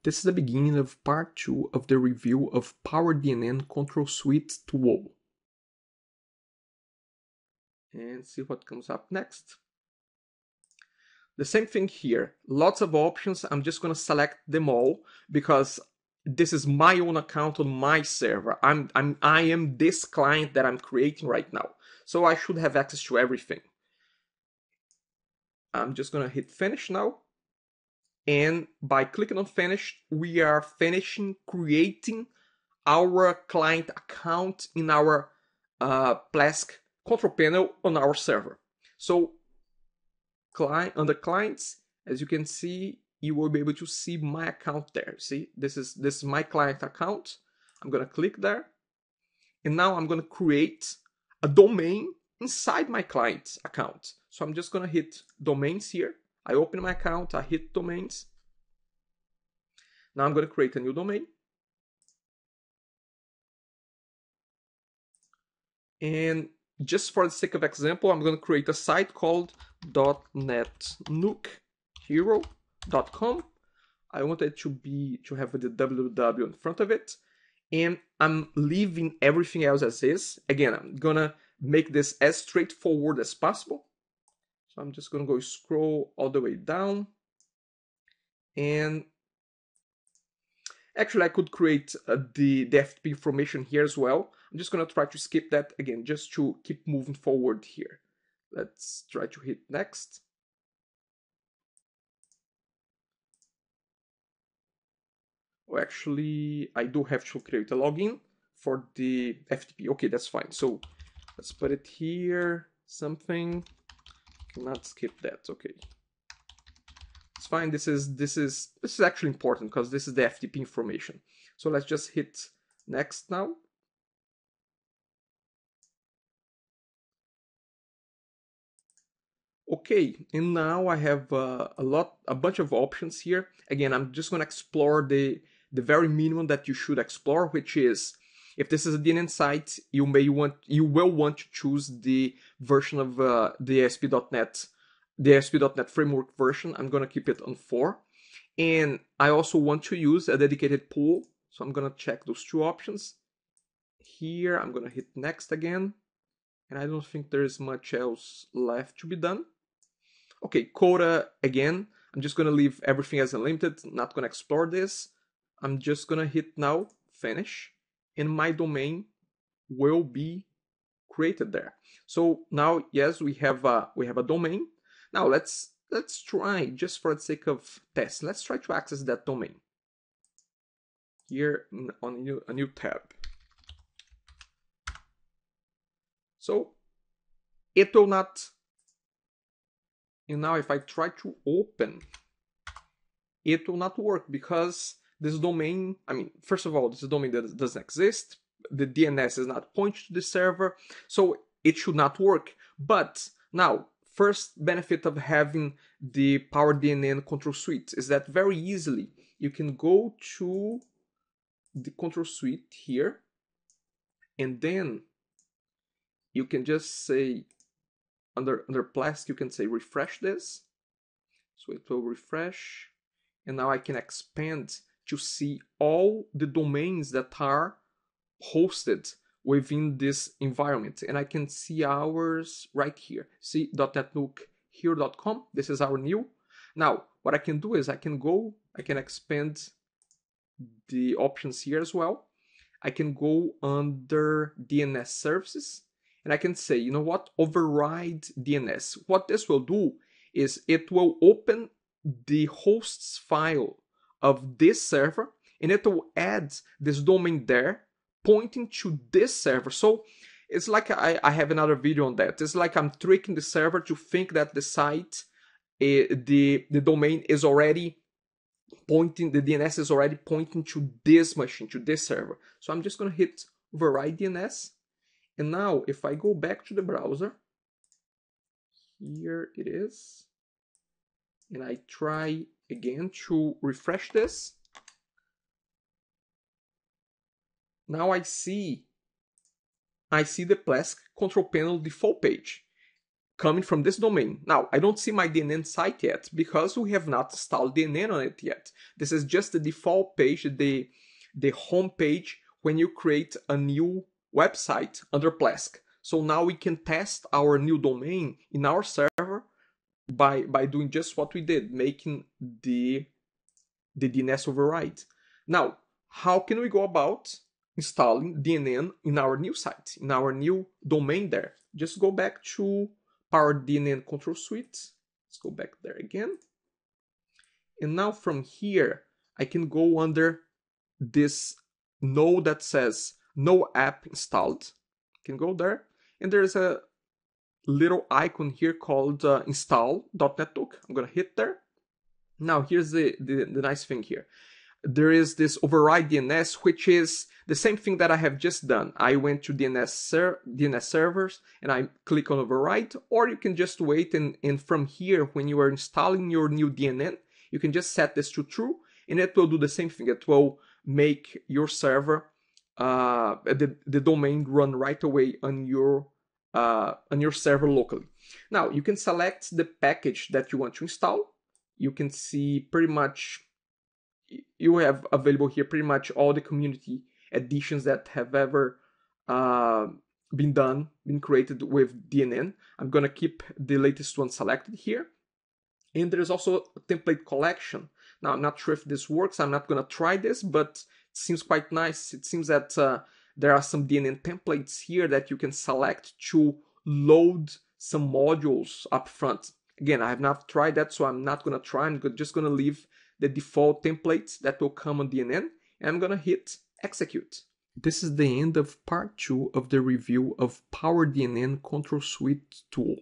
This is the beginning of part 2 of the review of PowerDNN Control Suite tool. And see what comes up next. The same thing here, lots of options. I'm just going to select them all because this is my own account on my server. I am this client that I'm creating right now. So I should have access to everything. I'm just going to hit finish now. And by clicking on finish, we are finishing creating our client account in our Plesk control panel on our server. So under clients, as you can see, you will be able to see my account there. See, this is my client account. I'm going to click there. And now I'm going to create a domain inside my client account. So I'm just going to hit domains here. I open my account, I hit domains. Now I'm going to create a new domain. And just for the sake of example, I'm going to create a site called DotNetNuke.com. I want it to have the www in front of it. And I'm leaving everything else as is. Again, I'm going to make this as straightforward as possible. So I'm just going to go scroll all the way down. And actually, I could create the FTP information here as well. I'm just going to try to skip that again, just to keep moving forward here. Let's try to hit next. Oh, actually, I do have to create a login for the FTP. Okay, that's fine. So let's put it here, something. Not skip that. Okay, it's fine. This is actually important because this is the FTP information. So let's just hit next now. Okay, and now I have a bunch of options here. Again, I'm just going to explore the very minimum that you should explore, which is, if this is a DNN site, you will want to choose the version of the ASP.NET framework version. I'm going to keep it on 4. And I also want to use a dedicated pool. So I'm going to check those two options. Here, I'm going to hit next again. And I don't think there's much else left to be done. Okay, quota again. I'm just going to leave everything as unlimited. Not going to explore this. I'm just going to hit now, finish. And my domain will be created there. So now, yes, we have a domain. Now let's try, just for the sake of test, let's try to access that domain here on a new tab. So it will not. And now if I try to open, it will not work because this domain, I mean, first of all, this is a domain that doesn't exist. The DNS is not pointing to the server, so it should not work. But now, first benefit of having the PowerDNN Control Suite is that very easily you can go to the Control Suite here, and then you can just say, under Plesk, you can say refresh this. So it will refresh. And now I can expand to see all the domains that are hosted within this environment. And I can see ours right here. See .NetNuke here.com. This is our new. Now, what I can do is I can expand the options here as well. I can go under DNS services. And I can say, you know what, override DNS. What this will do is it will open the hosts file of this server, and it will add this domain there, pointing to this server. So it's like I have another video on that. It's like I'm tricking the server to think that the site, the domain is already pointing, the DNS is already pointing to this machine, to this server. So I'm just going to hit override DNS. And now, if I go back to the browser, here it is, and I try again to refresh this, now I see the Plesk control panel default page. coming from this domain. Now, I don't see my DNN site yet because we have not installed DNN on it yet. This is just the default page, the home page when you create a new website under Plesk. So now we can test our new domain in our server by doing just what we did, making the DNS override. Now, how can we go about installing DNN in our new site, in our new domain there? Just go back to PowerDNN Control Suite. Let's go back there again. And now from here, I can go under this node that says no app installed. I can go there, and there's a little icon here called install .NETNuke. I'm gonna hit there. Now here's the nice thing here. There is this override DNS, which is the same thing that I have just done. I went to DNS servers and I click on override, or you can just wait and from here, when you are installing your new DNN, you can just set this to true and it will do the same thing. It will make your server, the domain run right away on your server locally. Now you can select the package that you want to install. You can see pretty much, you have available here pretty much all the community editions that have ever been created with DNN. I'm gonna keep the latest one selected here. And there's also a template collection. Now I'm not sure if this works, I'm not gonna try this, but it seems quite nice. It seems that there are some DNN templates here that you can select to load some modules up front. Again, I have not tried that, so I'm not gonna try. I'm just gonna leave the default templates that will come on DNN, and I'm gonna hit execute. This is the end of part 2 of the review of PowerDNN Control Suite tool.